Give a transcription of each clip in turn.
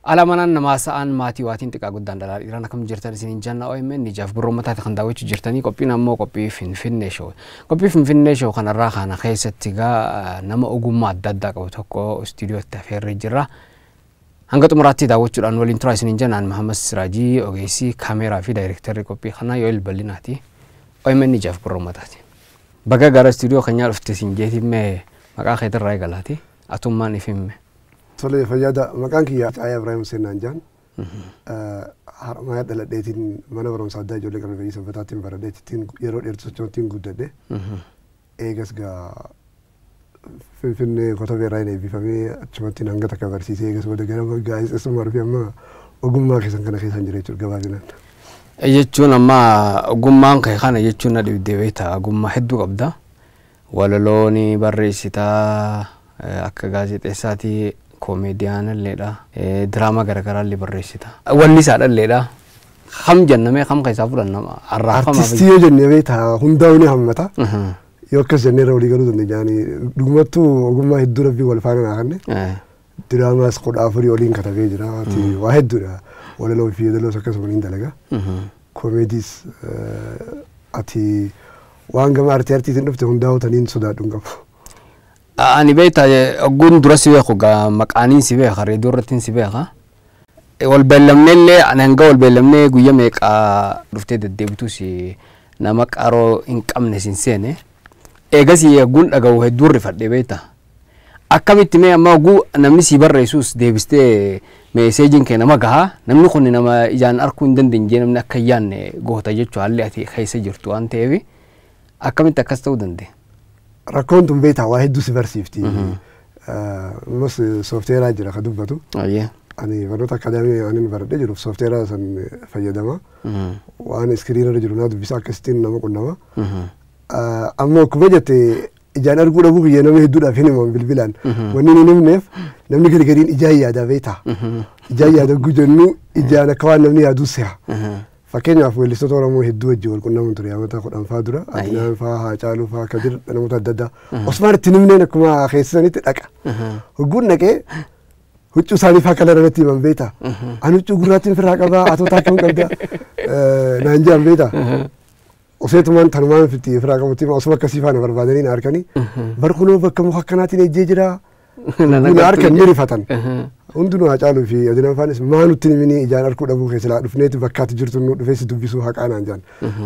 على منان نماسان ماتي واتين تكاغود داندلار إيران كم جرتان سنين جنة OMN نجاف برومتا تخنداوي جرتاني كوبي نمو كوبي فينفين شو كوبي فينفين شو خنا راخنا خيسة تيجا نما أقوم دادا كوتوكو استوديو التفير رجرا هنگت مراتي داوت جران ولين تراي سنين جنة محمد سراجي أوجيسي كاميرا في دايركتور كوبي خنا يويل بليناتي OMN نجاف برومتا تي بقى غار استوديو خنيار افتسين جيتي ما مقا خيتر راي غلاتي أتوم ما نفهم صلي فجأة مكان كي يا إبراهيم سنانجان ما يدل ديتين ما نبرم صدق جولي كانوا في سبتاتين برديتين يرود يرتسون جودة ده إيجاس جا فين كتاب رايني بفهمي شمتين هنگا تكبر سيسي إيجاس بده كنا جايز اسمه مرفي أما أقوم ما كيسان كنا كيسان جري شو جوابنا يجتون أما أقوم ما كيخان يجتون نادي ديويتا أقوم ما حدو قبضة ولا لوني بريسيتا أكغازي تساتي كوميديان الليلا دراما غرغرا اللي بريسيتا ولي ساد الليلا خم جنمي خم كيسافر انما الراحه ما ارتستيو جنبيتا هنداوني همتا يوكس جنير ولي غلو دنجاني دغمتو غما هدو ربي ولا فانا اخني دراما سقود افري ولين كتابي جرا تي واحد دورا ولا لو في دلو سكس ولين دلغا كوميديس اتي وانغما ارتيرتي تندفت هنداو تنين سودا دونغا أنا بيتا أقول دراسي وياخوجا مكانين سبيه خري دورتين سبيه ها والبلمني اللي أنا نقول بالبلمني قويا ميك رفتي الدبتوسي نمك أرو إنك أمن سنسنة إجازي أقول أجو هدور رفض بيتا أكملت مي أما أقول نمني سيبر رئيسوس دبستي مساجين كنا ما جها نمني خوني نما إجان أركون دندن جينا من كيان جوه تجيب شو على أتي خيسة جرتو أنت أبي أكملت كاستو دندي ركونتم بيتها واحد دوسي برسيفتي مس سوفتيرا جرا خدوبتو أيه أنا بنوت أكاديمي أنا برد جرو سوفتيرا سن فيدما وأنا سكرين رجل ناد بيسا كستين نما كنا أما كبجت إجانا رجول أبوه ينام يهدونا فينا من بالبلان ونيني نمنف نمني كل كرين إجاي هذا بيتها إجاي هذا جوجنو إجانا كوان نمني هدوسها فكين يعرفوا اللي ستورا مو هدوء الجوال كنا منتظرين ما تأخذ أنفادرة أدنى فها جالو فها كبير أنا متعددة أسمع التنمين كما خيساني تلقى وقولنا كه هو شو سالي فاكر رنتي من بيتا أنا شو قراتين في الرقبة أتو تاكم كذا نانجا من بيتا وسيت من ثرمان في تي الرقبة تي ما أسمع كسيفان بربادين أركني بركونو بكم حكناتي نجيجرا ناركن ميري فتن عندنا أجعله في أدنى فانس ما نتنمني إجان أركود أبو خيسلا دفنيت بكات جرتون دفيس دبيسو حق أنا جان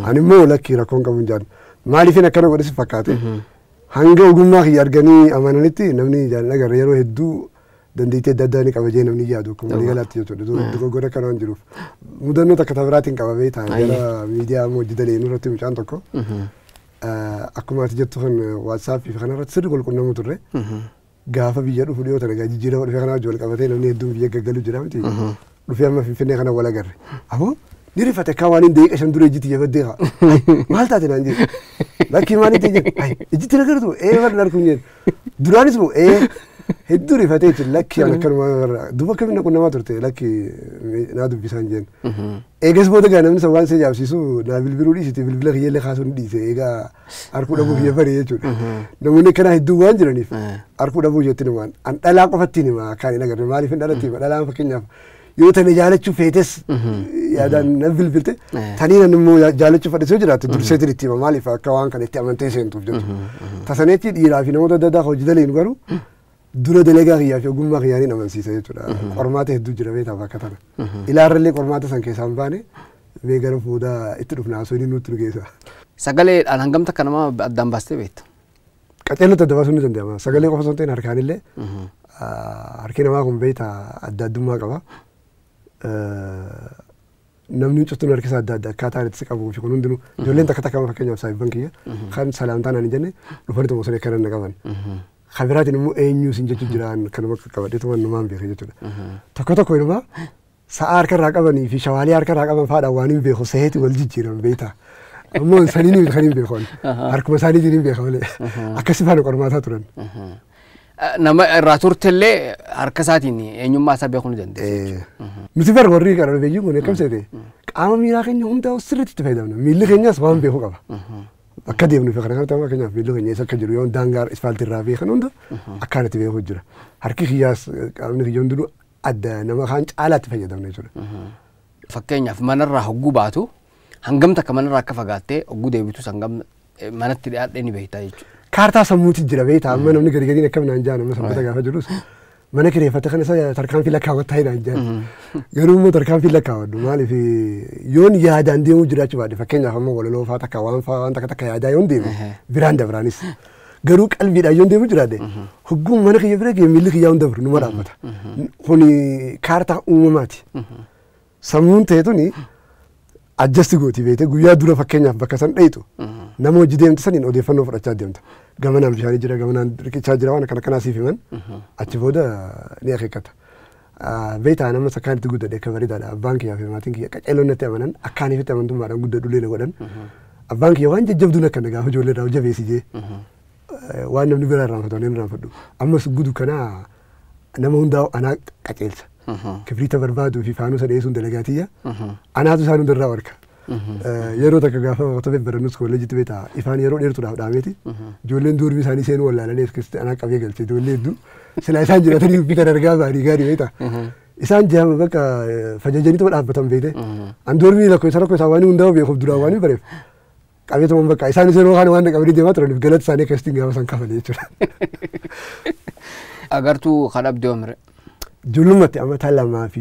أنا مو لك ركون كم جان ما لي فينا كانوا قديس فكاتي هنگا وقوم خي أرجعني أمانتي نمني جان لقى ريرو هدو دنديت دداني كبجين نمني جادو كم لقالات يوتو دو غورا كانوا نجروف مدنو تكتبراتين كبابيت هاي ميديا موجودة لي نورتي مش عندكو أكما تجتوهن واتساب في خنا رتسر كل كنا متره gaafa biyya dhufu dhiyoo tana gaa jijjiirama dhufee kanaa wajjin wal qabatee namni hedduun biyya gaggaluu jira miti dhufee amma Finfinnee kana wal agarre ammoo ni rifate akka waan hin daqiiqa shan dura ejjiti yabaddee haa maal taate naan jedhe lakkii maal hin ta'e ejjiti nagartu waan arkuun jedhe duraanis moo hedduu rifatee jechuudha lakkii an akkanuma duuba akkamiin qunnamaa turte lakkii naa dubbisaan jeen eegas booda gaa namni waan isa jaabsiisu naa bilbiluu dhiisite bilbila kiyyaallee kaasuun dhiise eegaa harkuu dhabuu biyya baree jechuudha namoonni akkanaa hedduu waan jiraniif harkuu dhabuu jettiin waan an dhalaa qofattiin hima akkaan hin agarre maaliif hin dhalattii dhalaan fakkeenyaaf yoo tana jaalachuu feetes yaadaan na bilbilte tanii nan immoo jaalachuu fadhisoo jiraatte durseetiin itti hima maaliif akka waan kana itti amantee seentuuf jechuudha tasaneetti dhiiraa fi namoota adda addaa hojii daleen garuu dura dalagaa kiyyaa fi ogummaa kiyyaanii amansiisa jechuudha qormaata hedduu jira beektaaf akka tana ilaarrallee qormaata san keessaan baane mee gara fuudaa itti dhufna haasoo nutti nu geessa. Sagaleedhaan hangamta akka nama addaan baastee beekta. Qaceellota adda baasuun ni danda'ama sagalee qofa osoo hin ta'in harkaanillee harki namaa kun beektaa adda addummaa qaba. Namni cuftuun harkisa adda addaa akkaataan itti qabuu fi kun hundinuu ijoolleen takka takka fakkeenyaaf saayibban kiyya kan salaamtaan ani jenne dhufanii tokko siree kanan na qaban. Khabiraatiin immoo eenyu sin jechuun jiraan kanuma qabadheetu waan numaan beeku jechuudha. Tokko tokko inuma sa'a harkarraa qabanii fi shawaalii harkarraa qaban faadhaan waan hin beeku seheeti wal jijjiiran beektaa. Ammoo saniin kan hin beekoon harkuma isaanii jirin beeka malee akkasi faana qormaataa turan. Nama irraa turtellee harka isaatiin eenyummaa isaa beekuu ni dandeessu. Nuti bara warri kana beeyyuu kun akkam seete qaama miiraa keenya hundaa sirriitti itti fayyadamna miilli keenyas waan beekuu qaba. Akka deemnu fi kana kana fakkeenyaaf miilli keenya isa akka jiru yoo daangaa isfaaltii irraa beekan hunda akkanatti beekuu jira. Harki kiyyaas qaamni kiyya hundinuu adda nama kaan caalaatti fayyadamna jechuudha. Fakkeenyaaf manarraa hogguu baatu hangam takka manarraa akka fagaattee hogguu deebitus hangam manatti dhiyaadhee ni beektaa jechuudha. Kaartaa sammuuti jira beektaa amma namni gargariin akka minaan jaa nama sammata gaafa jirus mana kireeffate kan isa tarkaanfii lakkaawwataa hinaan jaa. Garuu immoo tarkaanfii lakkaawwadhu maaliif yoon yaadaan deemuu jiraachuu baadhe fakkeenyaaf amma walaloo fa'aa takka waan takka yaadaa yoon deeme biraan dabraanis. Garuu qalbiidhaan yoon deemuu jiraadhe hogguun mana kiyya bira gee miilli kiyyaa hunda numa dhaabbata. Kuni kaartaa uumamaati. Sammuun ta'etuni adjasti gooti beekte guyyaa dura fakkeenyaaf bakka san dhayitu nama hojii deemte saniin odeeffannoo fudhachaa deemta. Gamanaan bishaanii jira gamanaan riqichaa jira waan akkana kanaa siif himan achi booda ni akeekkata. Beektaa nama sakkaanitti guddadhe akka bareedaadha abbaan kiyyaa fi maatiin kiyya qaceeloon natti amanan akkaaniifitti amantummaadhaan guddadhullee na godhan. Abbaan kiyya waan jajjabduun akka gaafa ijoollee irraa jabeessijee waan namni biraa irraanfatu waan irraanfadhu ammas gudu kanaa nama hundaa anaa qaceelcha. Kibriita barbaaduu fi faanusa dhiyeessuun dalagaatiyya anaatu isaan hundarraa warka. Yeroo takka gaafa waqtii barannus kolleejitti beektaa ifaan yeroo dheertuudhaaf dhaameeti ijoolleen duurmi isaanii seenuu wallaalanii akkasitti anaa qabee galche ijoollee hedduu silaa isaan jiraatanii fi kan argaa baarii gaarii beektaa. Isaan jaama bakka fajajanii ta'uu dhaabbatan beekte an duurmi lakkoofsa waan hundaa beekuuf duraan waan bareef qabee ta'uun bakka isaan seenuu waan waan qabanii deemaa turaniif galata isaanii akkasitti gaafa san kafalee jechuudha. Agartuu kan abdii oomire. Ijoollummaatti amata lamaa fi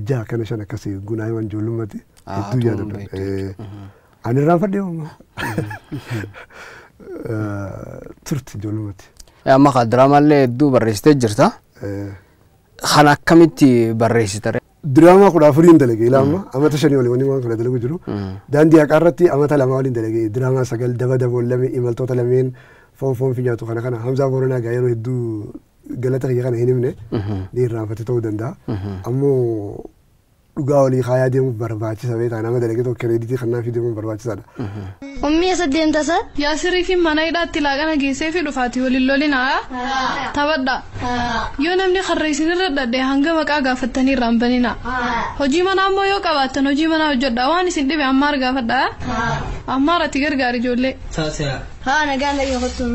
jaha kana shan akkasii gunaayumaan ijoollummaatti hedduu yaadadha. Ani irraanfadhee homaa turte ijoollummaatti. Amma kan diraamallee hedduu barreessitee jirta. Kan akkamitti barreessite? Diraamaa 14 dalagee ilaama amata 5 waliin waan kana dalagu jiru. Daandii haqaa irratti amata 2 waliin dalagee diraamaa 9 daba daboon lamee imaltoota lameen foon fi nyaatu kana Hamzaa Booranaa gaa yeroo hedduu galata kiyya kana hin himne ni irraanfate ta'uu danda'a. Ammoo dhugaa walii kaayaa deemuuf barbaachisa beektaa nama dalagee tokko kireeditii kannaa fi deemuun barbaachisaadha. Ummii isa deemtasa? Yaasirii fi mana hidhaatti laaqana geessee fi dhufaati waliin lolinaa taphadha. Yoo namni karreessin irra dhadhee hanga maqaa gaafattanii irraan banina. Hojii manaa ammoo yoo qabaattan hojii manaa hojjedha waan isin dhibe ammaar gaafadha. Ammaar ati gargaari ijoollee. Haa nagaan dhagee kottuun.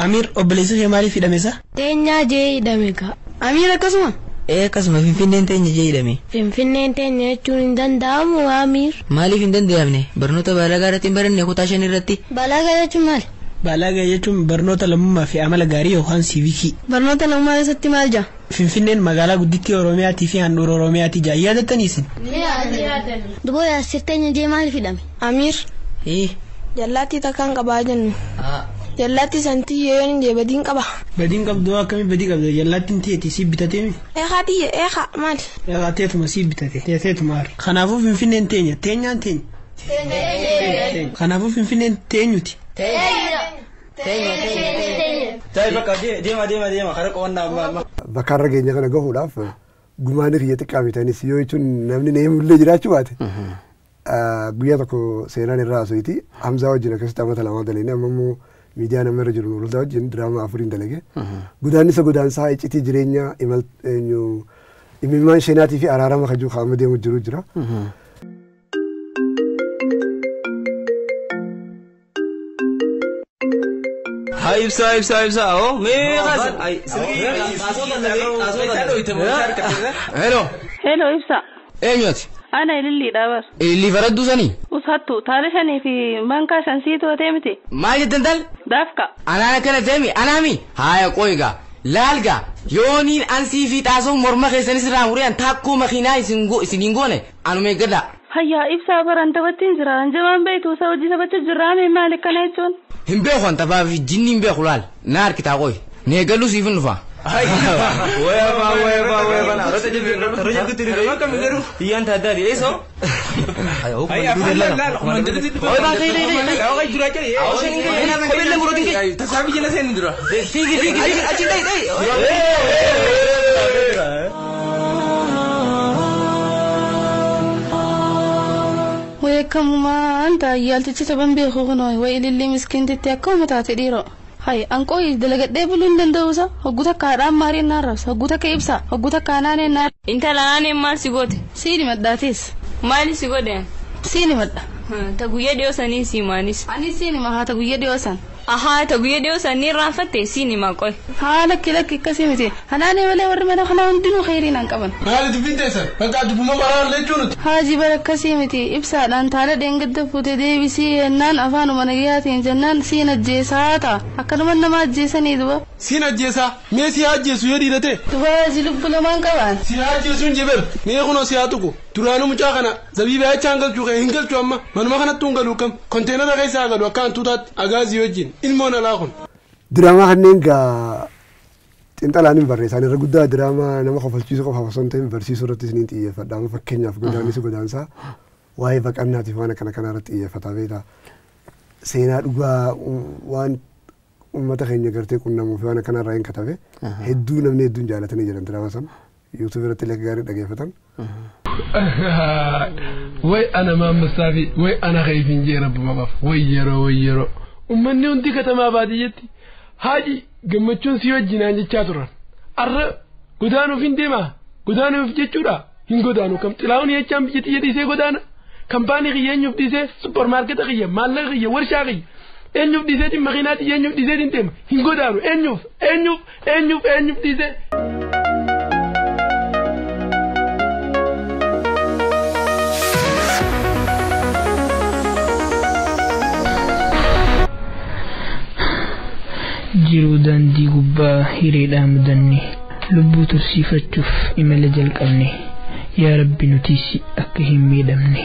Amir obboleessa ishee maaliif hidhamesa? Teenyaa jee hidhame ka. Amir akkasuma? Akkasuma Finfinneen teenya jee hidhame. Finfinneen teenya jechuun hin danda'amu Amir. Maaliif hin danda'amne? Barnoota balaagaa irratti hin baranne kutaa 5 irratti. Balaagaa jechuun maali? Balaagaa jechuun barnoota lammummaa fi amala gaarii yookaan siivikii. Barnoota lammummaa keessatti maal jaa? Finfinneen magaalaa guddittii Oromiyaatii fi handhuura Oromiyaatii jaa yaadattaniisin. Duboo yaasir teenya jee maaliif hidhame? Amir. Jallaatti takkaan qabaa jennu. Jallaatti santii yoo hin jee badiin qaba. Badiin qabdu akkamii badii qabda jallattiin teeti si bitatee mi? Eeqa maali? Eeqa teetuma si bitate teetuma harka. Kanaafuu Finfinneen teenya teenyaan teenya. Kanaafuu Finfinneen teenyuti. Ta'i bakka deema kara qonnaa. Bakka irra geenya kana gahuudhaaf gumaanii kiyya xiqqaa bitaniis yoo jechuun namni na himullee jiraachuu baate. Guyyaa tokko seenaan irraa haasofti Hamzaa wajjin akkasitti amata lamaa dalagee amma immoo miidiyaa nama irra jiru Nuurultaa wajjin diraamaa 4 dalagee godaannisa godaansaa iccitii jireenya imimmaan sheenaatii fi araarama kajuu kaa'ama deemu jiru jira. Ibsa oh Hello Ibsa. Eenyuti? Ana ililli dhabar. Ililli faraddu sanii? Usattu taalishanii fi bankaa shansiitu ateemiti. Maal jettan tal? Dafka. Anaan akkana teemi anaami? Haaya qoyga laalga yooniin ansii fi xaasoo morma keessanis irraa mureen takkuu makiinaa isiniin goone anuma eeggadha. Hayyaa Ibsaa baran taphattiin jira jamaan beektu isa hojii taphachuu jirraame maali kana jechuun? Hin beeku an taphaa fi jinni hin beeku laal na harkitaa qoy neegaluu siif hin dhufa. Weba na rata jadi kami garu iyan tadi eso ayo Wayakama anta yaltichi taban be khono way lilli miskin titakko mata tidiro hay anko dalaga debulun dandausa hoguta kaadhaan maariin naarras hoguta ka ibsa hoguta kaanaanee naar inta laanee maal si goote siini maddaatis maali si godeen siini madda ta guyyaa dhiyoo sanii si maanis ani siini mahaa ta guyyaa dhiyoo san Aha ta guyyaa dhiyoo sanii raanfattee siini maqoy. Haa lakki akkasii miti. Hanaanii malee warri mana kanaa hundinuu khayriin an qaban. Maali dubbiin teessan bakka dubbuma baraa lechuunuti. Haaji bara akkasii miti ibsaadhaan taala dheengadda fuutee deebisii yennaan afaanuma nagayaatiin jennaan siin ajjeesaa ta'a. Akkanuma nama ajjeesanii duba. Siin ajjeesaa mee si ajjeesu yoo dhiirate. Duba haaji lubbu lamaan qaban. Si ajjeesuun jiber mee kunoo si haatuku duraanuu mucaa kana zabiibaa jechaan galchuu hin galchu amma manuma kanatti hungaluu kam konteenara keessaa galu akka hantuutaatti agaazii wajjin ilmoon alaa kun. Diraamaa kanneen gaa xiinxalaan hin barreessan irra guddaa diraamaa nama qofalchiisuu qofaaf osoo hin ta'in barsiisuu irratti isiniin xiyyeeffadha. Amma fakkeenyaaf godaansaa waa'ee baqannaatiif waan akkana kanaa irratti xiyyeeffataa beektaa. Seenaa dhugaa waan uummata keenya gartee qunnamuuf waan akkana irraa hin katabe hedduu namni hedduun jaalatanii jiran diraamaa sana yuutuub irratti illee gaarii dhageeffatan. Way ana maammassaafi way ana khayfiin jee rabbi maqaaf way yeroo ummanni hundi katamaa baadiyyeetti haaji gammachuun si wajjinaan jechaa turan arra godaanuuf hin deemaa godaanuuf jechuudha hin godaanu kam xilaawun jechaan biyya xiyya dhiisee godaana kampaanii kiyya eenyuuf dhiisee suppermaarketa kiyya maallaqa kiyya warshaa kiyya eenyuuf dhiiseetiin makiinaati eenyuuf dhiiseetiin deema hin godaanu eenyuuf dhiisee. Jiruu daandii gubbaa hireedhaa mudanne lubbuu tursiifachuuf imala jalqabne yaa rabbi nutis akka hin miidhamne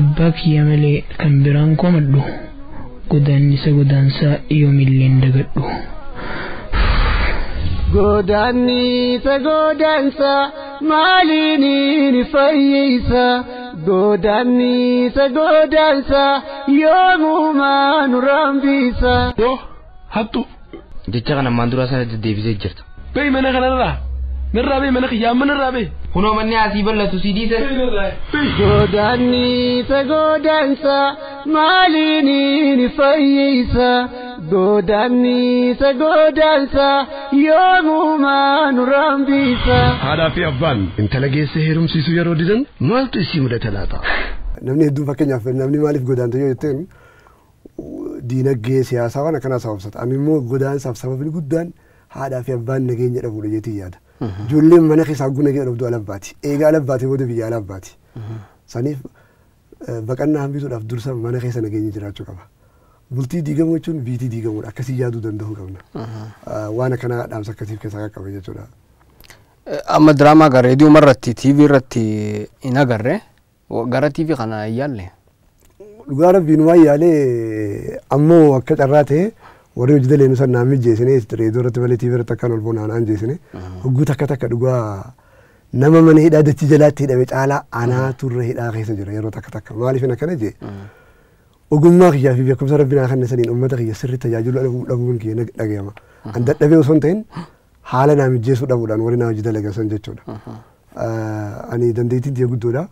abbaa kiyya malee kan biraan komadhu godaansaa yoomilleen dagadhu. Godaansa maaliin fayyisa godaansa yoomumaa nu rambisa. Hattu jecha kana mandura sana deebisee jirta. Bay mana kanarraa narraa bay mana kiyyaa manarraa bay kunoo manni asii bal'atu si dhiise. Godaansa maaliin fayyisa godaansa yoomumaa nu rambisa. Haadhaa fi abbaan intala geessee heerumsiisuu yeroo didan maaltu isii mudate laata? Namni hedduun fakkeenyaaf namni maaliif godaanta yoo jetteen diinagdee siyaasaa waan akkanaa sababsata. Ani immoo godaansaaf sababni guddaan haadhaa fi abbaan nageenya dhabuudha jeetii yaada. Ijoolleen mana keessaa hagguu nageenya dhabduu alabbaati. Eegaa alabbaatee booda biyya alabbaati. Saniif baqannaa hambisuudhaaf dursa mana keessa nageenya jiraachuu qaba. Bultii diigamuu jechuun biitii diigamuudha. Akkasii yaaduu danda'uu qabna. Waan akkanaa dhaamsa akkasiif keessaa qaqqabe jechuudha. Amma diraamaa gara reediyoo irratti TV irratti hin agarre gara TV kana yaalle. Dhugaa rabbiin waan yaalee ammoo akka carraa ta'e warri hojii dalee nusan naan mijeessine reediyoo irratti malee TV irratti akkaan ol boonaan jeessine hogguu takka dhugaa nama mana hidhaa dachii jalaatti hidhame caalaa anaa turre hidhaa keessa jira yeroo takka maaliif akkana jee ogummaa kiyyaa fi beekumsa rabbinaa kan saniin uummata kiyya sirriitti tajaajilu dhabuun kiyya dhagayama. An dadhabee osoo hin ta'in haala naa mijeessuu dhabuudhaan warri naa hojii dalagan jechuudha. Ani dandeettiin tiyya guddoodha.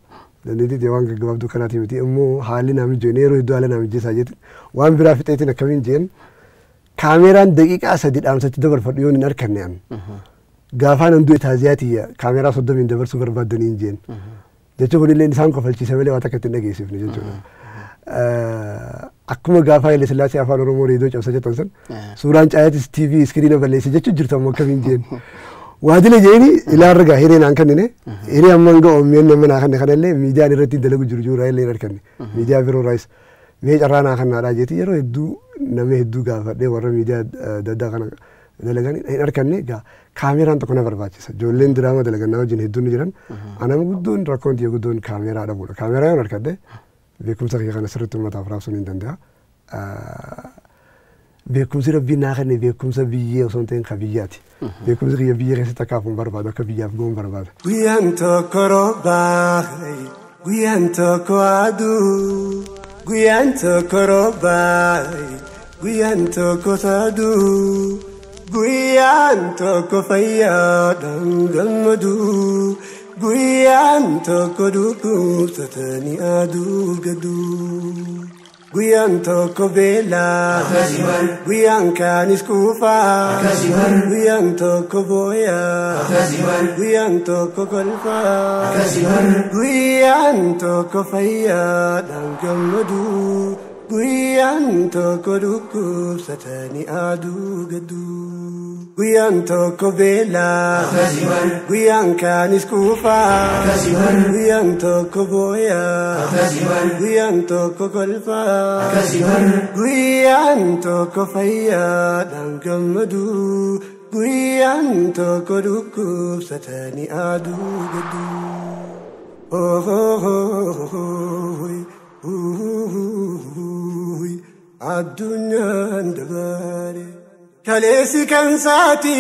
Dandeettii waan gaggabaabduu kanaati miti immoo haalli naa mijeessine yeroo hedduu haala naa mijeessaa jeetti waan biraa fixeetiin akkamiin jeen kaameeraan daqiiqaa 3 dhaamsatti dabarfadhu yoo hin arkanne an gaafaan hunduu etaaziyaati kaameeraa 30 dabarsuu barbaadanii jeen jechuun kunillee isaan kofalchiisa malee waan takka ittiin dhageessifne jechuudha. Akkuma gaafaa illee sillaasee afaan Oromoo reediyoo cabsa jettan san suuraan caayatis TV iskiriina balleesse jechuun jirtu ammoo akkamiin jeen waadile jeeni ilaarra gaa hireen aan kannine hiree amman ga OMN namana kanne kanallee miidiyaan irratti dalagu jiru jura illee arkanne miidiyaa biroo raayis mee carraanaa kannaadha jeeti yeroo hedduu nama hedduu gaafadhee warra miidiyaa daddaa kana dalagan hin arkanne gaa kaameeraan tokko na barbaachisa ijoolleen diraamaa dalagannaa wajjin hedduun ni jiran anama guddoon rakkoon tiyya guddoon kaameeraa dhabuudha kaameeraa yoon argadhe beekumsa kiyya kana sirriitti uummataaf raabsuun hin danda'a. Beekumsi rabbiin naa kenne beekumsa biyyee osoo hin ta'in ka biyyaati. Beekumsi kiyya biyya keessatti akkaafuun barbaadu akka biyyaaf goon barbaada. Guyyaan tokko roobaa guyyaan tokko aduu guyyaan tokko roobaa guyyaan tokko saduu guyyaan tokko fayyaadhaan gammaduu guyyaan tokko dhukkubsatanii aduu gaduu. Guyan toko bela, guyan kanis kufa, guyan toko boya, guyan toko golfa, guyan toko faya dan gamadu, Guyan toko dhukkubsatanii aduu gaddu. Guyan toko beela. Guyan kaanis kuufaa. Guyan toko booya. Guyan toko kolfaa. Guyan toko fayyaadhaan gammadu. Guyan toko dhukkubsatanii aduu gaddu. Oh oh oh oh. Addunyaan dabaare kaleessi kan saati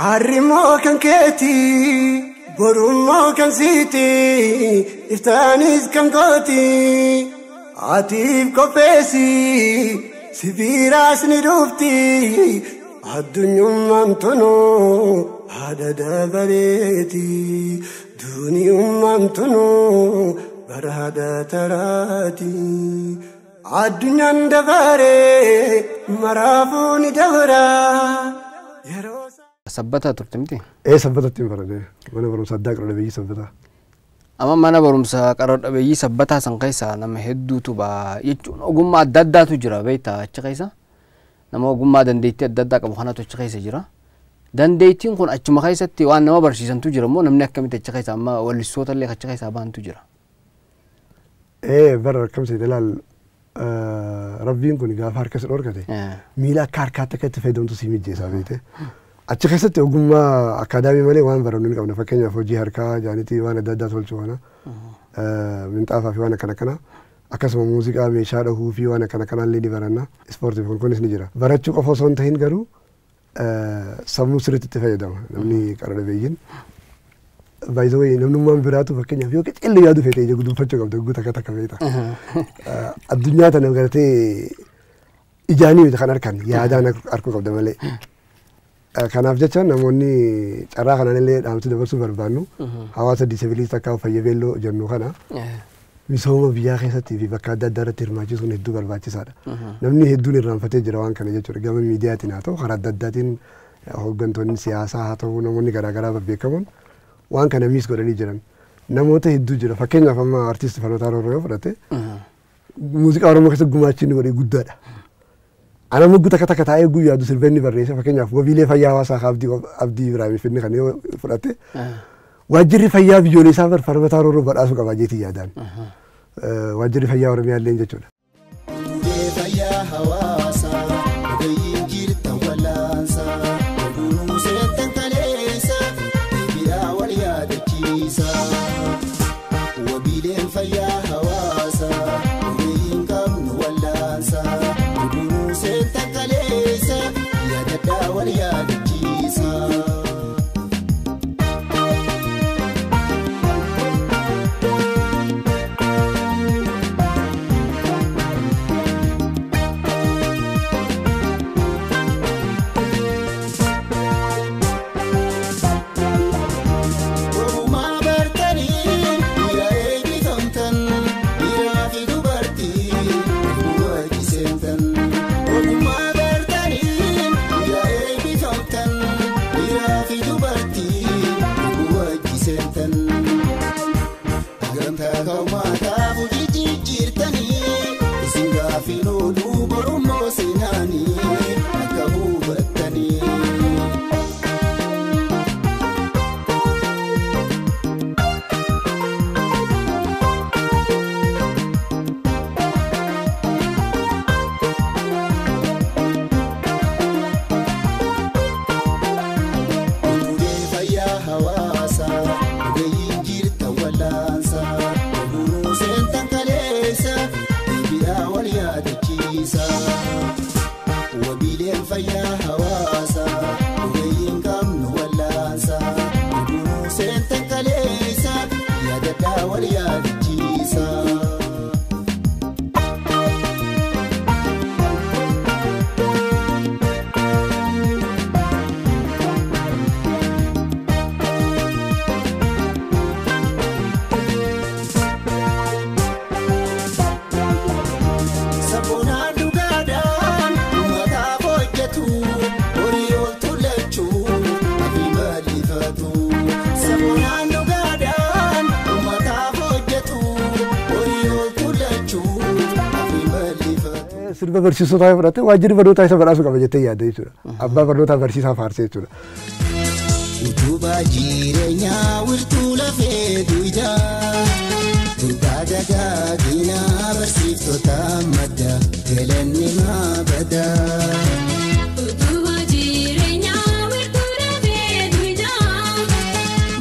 harrimoo kan keeti borummoo kan siiti iftaanis kan kooti atiif qopheessi sibiiraas ni dhufti addunyummaan tonoo haadha dabareeti duuniyummaan tonoo barhaadha taraati. Addunyaan dabaree maraafuun dabara. Sabbata turte miti? Sabbatatti hin baradee. Mana barumsa addaa qaroo dhabeeyyii sabbata. Amma mana barumsa qaroo dhabeeyyii sabbataa san keessa nama hedduutu baa jechuun ogummaa adda addaatu jira beektaa achi keessa. Nama ogummaa dandeettii adda addaa qabu kanatu achi keessa jira. Dandeettiin kun achuma keessatti waan nama barsiisantu jira moo namni akkamitti achi keessa amma wallistoota illee achi keessa baantu jira. Bara akkam seete ilaal rabbiin kun gaafa harka si dhorkate miila akka harkaatti akka itti fayyadamtu si mijjeessaa beekte. Achi keessatti ogummaa akaadaamii malee waan barannu ni qabna fakkeenyaaf hojii harkaa jaanitii waan adda addaa tolchuu kana minxaafaa fi waan akkana kana akkasuma muuziqaa meeshaa dhahuu fi waan akkana kanaa illee ni baranna ispoortii fi kunis ni jira. Barachuu qofa osoo hin tahin garuu sammuu sirriitti itti fayyadama namni qaroo dhabeeyyiin. By the way, namnummaan biraatu fakkeenyaaf yoo qixxillee yaadu feete ija guduunfachuu qabda guutaa akka takka feeta. Addunyaa tana gartee ijaanii miti kan harkan yaadaan harkuu qabda malee. Kanaaf jecha namoonni carraa kanaan illee dhaamsa dabarsuu barbaannu hawaasa diisabiliis akka fayyabeelloo jennu kana misooma biyyaa keessattii fi bakka adda addaa irratti hirmaachisuun hedduu barbaachisaadha. Namni hedduun irraanfatee jira waan kana jechuudha. Gama miidiyaatiin haa ta'u karaa adda addaatiin hooggantoonni siyaasaa haa ta'u namoonni garaagaraa babbeekamoon waan kana miis godhanii jiran namoota hedduu jira fakkeenyaaf amma artiist Fanotaa Rooroo yoo fudhate muuziqaa Oromoo keessatti gumaachi inni godhe guddaadha. Ana muggu takka takka taa'ee guyyaa du sirbenni barreessa fakkeenyaaf wabiilee fayyaa hawaasaa abdii Ibraahimii finni kan yoo fudhate waajjirri fayyaa biyyoolessaa Fanotaa Rooroo badhaasuu qaba jeetii yaadaan waajjirri fayyaa Oromiyaa illee jechuudha. Fayyaa hawaasaa ogeeyyiin jirta walaansaa oduun seetan kaleessa deebi'aa wal yaadachiisa wabiileen fayyaa hawaasaa ogeeyyiin qabnu walaansaa oduun seetan kaleessa yaadadhaa wal yaadachiisa. sirba barsiisotaa fudhatte waajjirri barnootaa isa badhaasuu qaba jettee yaadda jechuudha. Abbaa barnootaa barsiisaa faarsee jechuudha. Utubaa jireenyaa wirtuu lafee duwidhaa Dubbaa dagaagina barsiiftota madda galanni maabadaa. Utubaa jireenyaa wirtuu lafee duwidhaa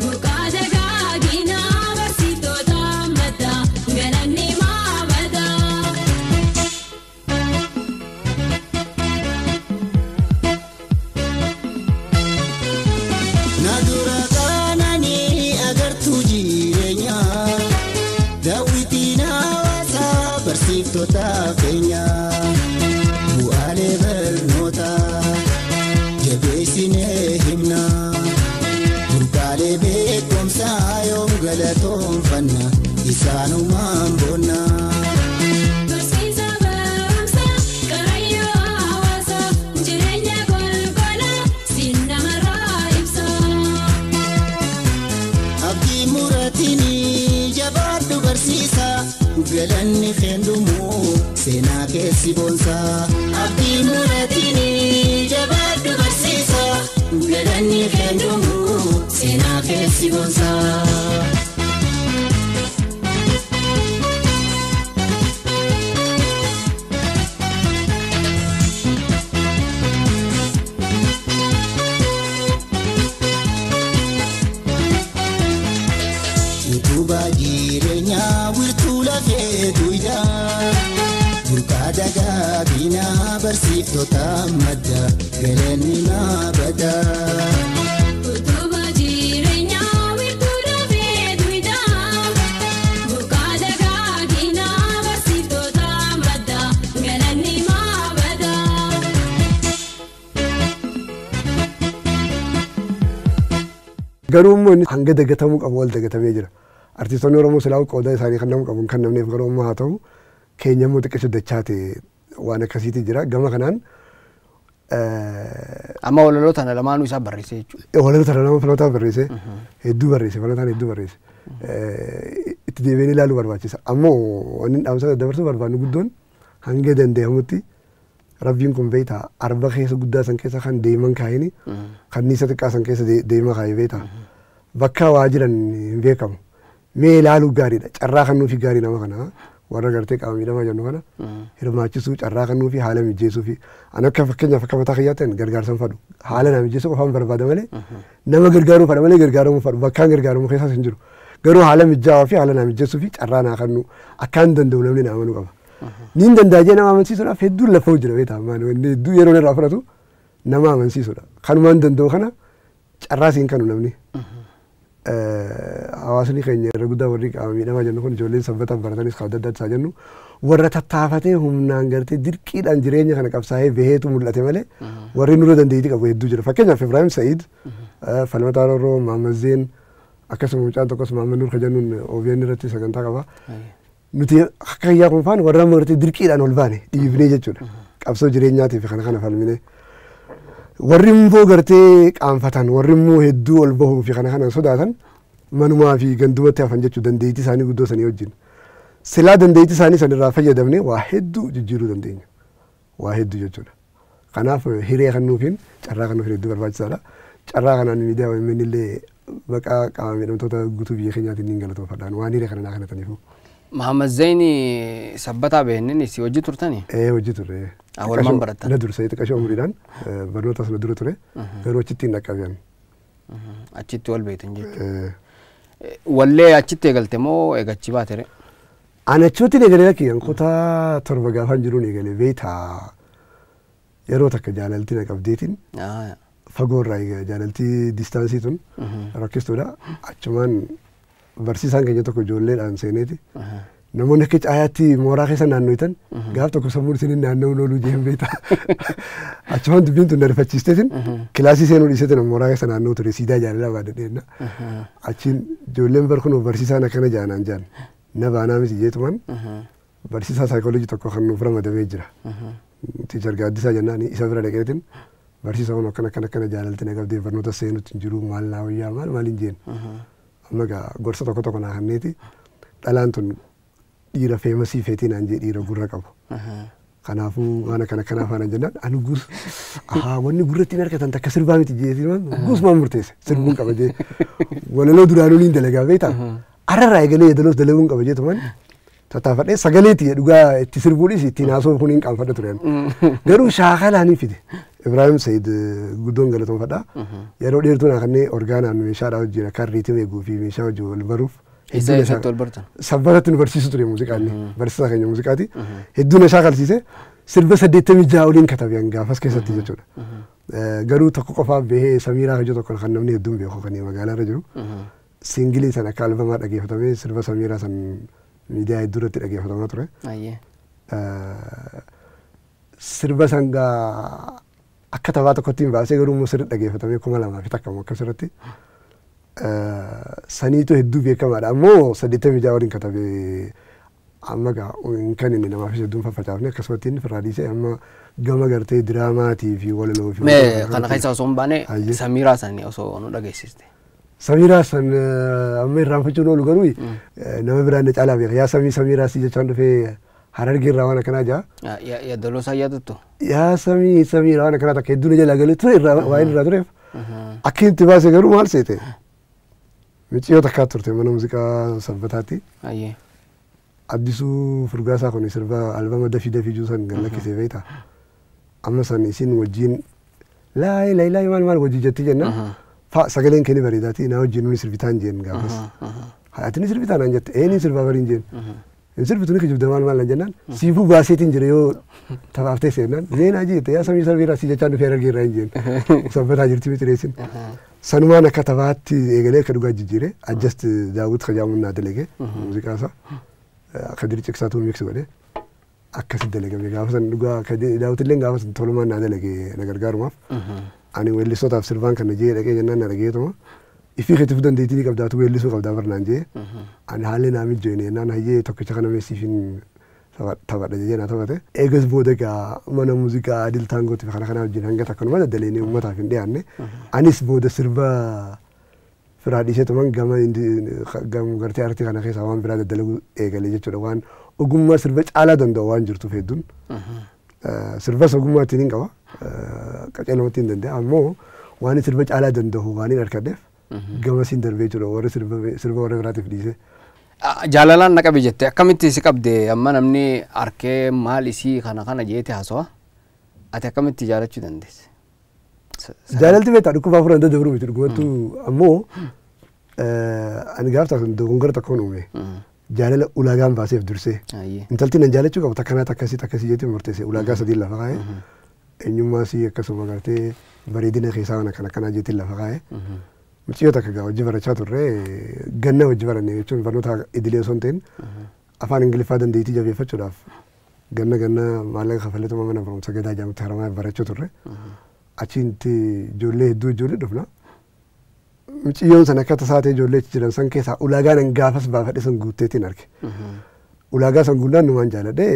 Dubbaa dagaagina barsiiftota madda galanni maabadaa. Nadura kanani agartuu jireenyaa daawwitiin hawaasaa barsiiftota keenyaa bu'aalee barnootaa jabeessinee himnaa burqaalee beekumsaa yoom galatoonfanna isaanumaan boonnaa. Galanni kendumu seenaa keessi boonsaa abdii muratini jabaadhu barsiisa galanni kendumu seenaa keessi boonsaa. Utubaa jireenyaa wirtuu lafee duwidhaa Dubbaa dagaagina barsiiftota madda galanni maabadaa. Utubaa jireenyaa wirtuu lafee duwidhaa Dubbaa dagaagina barsiiftota madda galanni maabadaa. Garuu immoo inni hanga dagatamuu qabu wal dagatamee jira. Artistoonni Oromoo silaa qooda isaanii kan namu qabu kan namneef garuu immoo haa ta'u keenya immoo xiqqeessu dachaate waan akkasiitii jira. Gama kanaan amma walaloo tana lamaanuu isaa barreessee jechuudha. Walaloo tana lama falmataa barreessee hedduu barreesse falmataan hedduu barreesse. Itti deebiin ilaaluu barbaachisa. Ammoo wanni dhaamsa dabarsuu barbaannu guddoon hanga danda'amutti rabbiin kun beektaa arba keessa guddaa san keessa kan deeman kaayini kan niisa xiqqaa san keessa deema kaayee beektaa bakka waa jiran hin beekamu. Mee ilaaluu gaariidha. Carraa kan nuufi gaarii nama kana warra gartee qaama miidhamaa jennu kana hirmaachisuu carraa kan nuufi haala mijeessuu fi an akka fakkeenyaaf akka mataa kiyyaatti gargaarsan fadhu haala na mijeessuu qofaan barbaada malee nama gargaaruu fadha malee gargaaramuu fadhu bakkaan gargaaramu keessaas hin jiru. Garuu haala mijaawaa fi haala na mijeessuu fi carraa naa kannu akkaan danda'u namni na amanuu qaba. Niin danda'a jee nama amansiisuudhaaf hedduun lafa jira beektaa wanni hedduu yeroo irraa fudhatu nama amansiisuudha. Kanumaan danda'u kana carraa siin kanu namni. Hawaasni keenya irra guddaa warri qaama miidhamaa jennu kun ijoolleen sabbataaf baratanis kan adda addaa isaa jennu warra tattaafatee humnaan gartee dirqiidhaan jireenya kana qabsaa'ee baheetu mul'ate malee warri nurra dandeettii qabu hedduu jira. Fakkeenyaaf Ibrahim Sa'iid, Falmataa Roorroo, Maamad Zeen akkasuma mucaan tokkos Maamad Nuur kan jennuun OMN irratti sagantaa qaba. Nuti akka kiyyaa kun faana warra gartee dirqiidhaan ol baane dhiibnee jechuudha. Qabsoo jireenyaatiif kana falmine. Warri immoo gartee qaanfatan warri immoo hedduu ol bahuu fi kana sodaatan manumaa fi gandumatti hafan jechuu dandeettii isaanii guddoo sanii wajjin. Silaa dandeettii isaanii sanirraa fayyadamne waa hedduu jijjiiruu dandeenya. Waa hedduu jechuudha. Kanaaf hiree kan nuufiin carraa kan nuufiin hedduu barbaachisaadha. Carraa kanaan miidiyaa OMN illee baqaa qaama miidhamtoota guutuu biyya keenyaatiin niin galatoofadhaan waan hiree kana naa kanataniifu. Mahamad Zayni sabbataa beeknin si hojii turtanii? Hojii turre. Walumaan barattan? Na dursee xiqqashoo umuriidhaan barnootas na dura ture garuu achitti hin dhaqqabiyan. Achitti wal beektan jechuudha. Wallee achitti eegalte moo eegachi baatere? Ani achuutti eegalee lakkiyyan kutaa torba gaafaan jiruun eegalee beektaa yeroo takka jaalaltii na qabdeetiin fagoorraa jaalaltii distaansii tun rakkistuudha. Achumaan barsiisaan keenya tokko ijoolleedhaan seeneeti. Namoonni akka caayaatti mooraa keessa naannoitan gaaf tokko sammuun isin naanna'uun ooluu jeen beektaa. Achumaan dubbiin tun darifachiisteetiin kilaasii seenuu dhiiseetiin mooraa keessa naanna'u ture siidaa jaalalaa baadadheenna. Achiin ijoolleen barkunuuf barsiisaan akkana jaanaan jaan na baanaa miti jeetumaan barsiisaa saayikooloojii tokko kan nuuf ramadamee jira. Tiichar gaaddisaa jennaan isa bira dhaqeetiin barsiisaa kun akkana jaalalti na qabdee barnoota seenutti jiru maal naa wayyaa maal hin jeen. Amma gaa gorsa tokko naa kanneeti dhalaan tun dhiira feemasii feetii naan jee dhiira gurra qabu. Kanaafuu waan kana afaan jennaan ani gus wanni gurratti harkatan takka sirbaa miti jeetiin gus maan murteesse sirbuun qaba jee walaloo duraanuu niin dalagaa beektaa ararraa eegalee yeedaloos dalaguun qaba jeetu man tattaafadhee sagaleeti dhugaa itti sirbuudhis ittiin haasoo kuniin qaanfadha turan garuu shaakalaanii fide Ibrahim Said guddoon galatoonfadha yeroo dheertuu naa kannee orgaanaan meeshaadhaa wajjin akka riitima eeguu fi meeshaa wajjin wal baruuf Isa eessatti wal bartan? Sabbatatti nu barsiisu ture muuziqaanni barsiisaa keenya muuziqaati hedduu na shaakalsiise sirba 86 oliin katabe gaafas keessatti jechuudha. Garuu tokko qofaaf bahee Samiiraa hojii tokko kan namni hedduun beeku kan magaalaarra jiru singilii sana akka albamaa dhageeffatamee sirba Samiiraa san miidiyaa hedduu irratti dhageeffatamaa ture. Sirba sangaa akka taphaa tokkotti hin baasee garuu immoo sirriitti dhageeffatamee 2000 takka akkasirratti saniitu hedduu beekamaadha ammoo 86 waliin katabe amma kan inni namaaf hedduun faffacaafne akkasumatti inni firraadhiisee amma gama gartee diraamaatii fi walaloo fi kana keessa osoo hin baane Samiiraa san osoo nu dhageessiste. Samiiraa san amma irraanfachuun oolu garuu nama biraan caalaa beeka yaa Samiiraa si jechaan dhufee Harargee irraa waan akkanaa jaa. Yaadaloo isaa yaaduttu. Yaa Samiiraa waan akkanaa takka hedduun jalaa galee ture waan irraa tureef akka itti baase garuu maal seete. Michiyoo takkaa turte mana muuziqaa sabbataatti. Addisuu Furgaasaa kun sirba albama dafii juu san gallakkisee beektaa. Amma san isin wajjin laay maal wajjin jetti jenna. Sagaleen keenya bareedaati naa wajjin nuyi sirbitaan jeen gaafas. Ati ni sirbitaan aan jette ni sirbaa bariin jeen. Sirbitu ni kijibda maal jennaan siifuu baaseetiin jira yoo taphaftee seennaan zeenaa jette yaa Samiiraa si jechaan dhufee Harargee irraa hin jeen. Sabbataa jirti miti reessin. Sanumaan akka taphaatti eegalee akka dhugaa jijjiire ajjast daawwit kajaamuun naa dalage muuziqaasaa akka diri ciksaatu miiksi godhe akkasi dalagame gaafa san dhugaa akka daawwitillee gaafa san tolumaan naa dalage na gargaarumaaf ani weellisootaaf sirbaan kan na jee dhaqee jennaan na dhageetuma ifii keetti fudan deetii qabdaatu weellisuu qabdaa barnaan jee ani haalli naa mijjoone jennaan hayyee tokkicha kana meessiifin taphadha jee naa taphate eegas booda egaa mana muuziqaa Adil Taangootiif kana wajjin hanga takkanuma daddaleeni uummataaf hin dhiyaanne anis booda sirba firaadhiiseetuman gama gartee artii kana keessaa waan biraa daddalagu eegale jechuudha waan ogummaa sirba caalaa danda'u waan jirtuuf hedduun sirbas ogummaa ittiin hin qaba qaceelumatti hin danda'a ammoo waan sirba caalaa danda'u waan hin harkadheef gama siin darbee jiru warri sirba warra biraatiif dhiise. Jaalalaan na qabe jette akkamitti si qabde amma namni arkee maal isii kana jeete haasawa ati akkamitti jaalachuu dandeesse? Jaalalti beektaa dhukkuba afuran dabruu miti dhugumattu ammoo ani gaaftaa dogongora tokkoon uume jaalala ulaagaan baaseef dursee intalti nan jaalachuu qabu takkanaat akkasii jeetiin murteesse ulaagaa sadii lafa kaa'e eenyummaa sii akkasuma gartee bareedina keessaa waan akkanaa jeetiin lafa kaa'e Michiyoo takka gaa hojii barachaa turre ganna hojii baranne jechuun barnoota idilee osoo hin ta'in afaan Ingiliffaa dandeettii jabeeffachuudhaaf ganna maallaqa kafalletuma mana barumsa gadaa jaamutti haramaa barachuu turre achitti ijoollee hedduu dhufna. Miciyyoon san akka tasaatee ijoollee jiran san keessaa ulaagaa nan gaafas baafadhe san guutteetiin arge. Ulaagaa san guunnaan numaan jaaladhe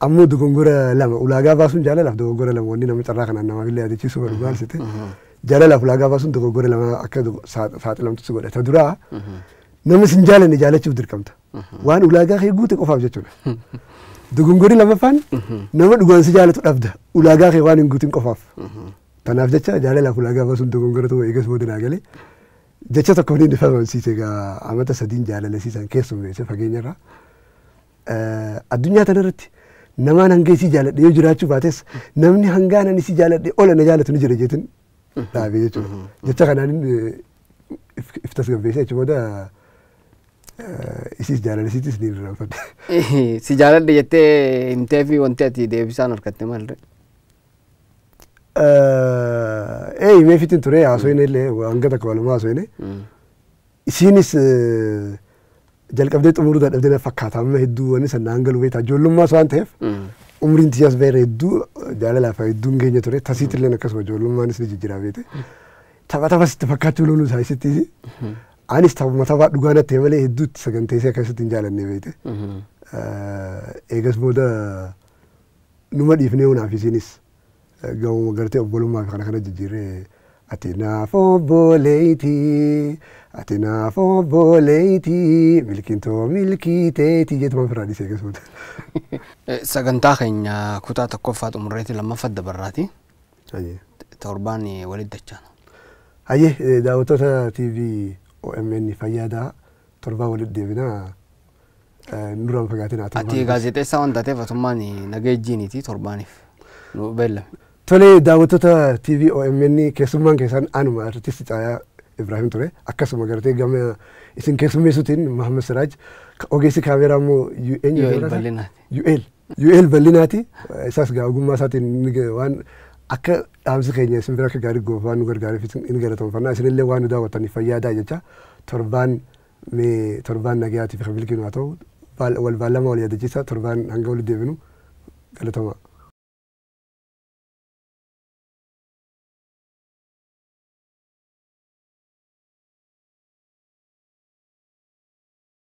ammoo dogongora lama ulaagaa baasuun jaalalaaf dogongora lama wanni nama carraa kanaan namaaf illee yaadachiisuu barbaadu maal site. Jaalalaaf ulaagaa baasuun dogongora lama akka saaxilamtu si godha. Ta duraa nama sin jaalanne jaalachuuf dirqamta. Waan ulaagaa kee guute qofaaf jechuudha. Dogongori lamaffaan nama dhugaan si jaalatu dhabda. Ulaagaa kee waan hin guutin qofaaf. Kanaaf jecha jaalalaaf ulaagaa baasuun dogongora ta'uu eegas booda naa galee. Jecha tokko ni dhifamsiise egaa amata sadiin jaalalasiisan keessummeesse fageenyarraa. Addunyaa tanarratti namaan hanga isii jaaladhe yoo jiraachuu baates namni hangaan ani isii jaaladhe ola na jaalatu ni jira jeetin dhaabee jechuudha. Jecha kanaan if tasgabbeessee achi booda isis jaalalasiitis ni irraanfadhe. Si jaaladhe jettee himtee fi wanti ati deebisaan harkatte maalre? Meefitiin ture haasofne illee hanga takka walumaa haasofne. Isiinis jalqabdee xumuruu dadhabdee fakkaata amma hedduu wanni sana hanga lubeeta ijoollummaas waan ta'eef umriin tiyyaas baay'ee hedduu jaalalaaf hedduun keenya ture tasiitti illee akkasuma ijoollummaanis ni jijjiiraa beete tapha sitti fakkaachuu looluu isaa isitti anis taphaa dhugaa natti malee hedduutti saganteessee akkasitti hin jaalanne beete eegas booda numa dhiifnee unaaf isiinis gahuma gartee obbolummaa fi kana jijjiirree Atina foboleiti, atina foboleiti, milkinto milkiteeti jedhama firaadhi see keessumaa. Sagantaa keenya kutaa tokkoffaa xumurreetti lammaffaa dabarraati. Torbaan walitti dachaan. Hayyee daawwattoota TV OMN fayyadaa torbaa walitti deebinaa nuraan fagaatina. Ati gaazexeessaa waan taateef atummaan nageejjiiniiti torbaaniif nu beellame. Tole daawwattoota TV OMN keessummaan keessan anuma artisti Caayaa Ibrahim ture akkasuma gartee gama isin keessummeessuutiin Muhammad Siraaj ogeessi kaameeraa immoo UL Bal'inaati isaas gaa ogummaa isaatiin waan akka dhaamsi keenya isin bira akka gaarii goof waan nu gargaareef inni galateeffannaa isinillee waan nu daawwattaniif fayyadaa jecha torbaan nagayaatiif bilkinu haa ta'u wal baallama wal yaadachiisa torbaan hanga walitti deebinu galatooma.